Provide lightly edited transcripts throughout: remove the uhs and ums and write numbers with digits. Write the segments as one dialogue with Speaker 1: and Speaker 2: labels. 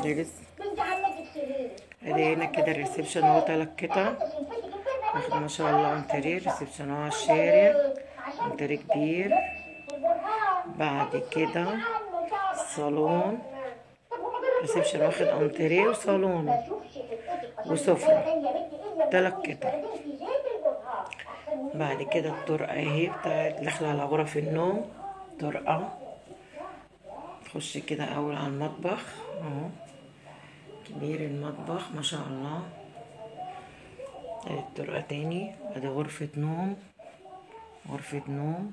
Speaker 1: دي لسه. ادي هنا كده الريسبشن اهو 3 قطع، واخد ما شاء الله انتريه. ريسبشن اهو على الشارع، انتريه كبير. بعد كده صالون، ريسبشن واخد انتريه وصالون وسفرة، 3 قطع. بعد كده الطرقة اهي بتاعت داخلة على غرف النوم، طرقة. تخش كده اول على المطبخ اهو، كبير المطبخ ما شاء الله. ادي الطرقة تاني، ادي غرفة نوم، غرفة نوم.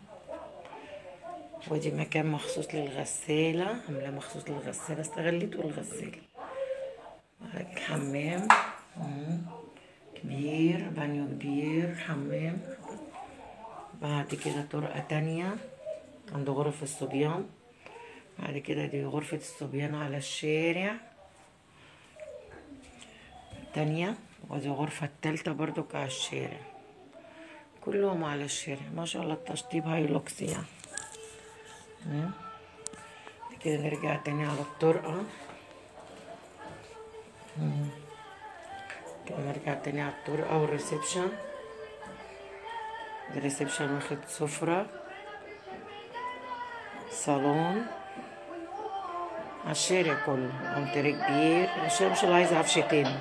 Speaker 1: ودي مكان مخصوص للغسالة، عاملاه مخصوص للغسالة، استغليته للغسالة. الحمام كبير، بانيو كبير، حمام. بعد كده طرقة تانية عند غرف الصبيان. بعد كده دي غرفة الصبيان على الشارع تانية، ودي غرفة التالتة برضو على الشارع، كلهم على الشارع ما شاء الله. التشطيب هايلوكس يعني. كده نرجع تاني على الطرقة. كده نرجع تاني على الطرقة والريسبشن. الريسبشن واخد سفرة، صالون على الشارع كله، انتريه كبير. مش اللي عايزة عفش تاني.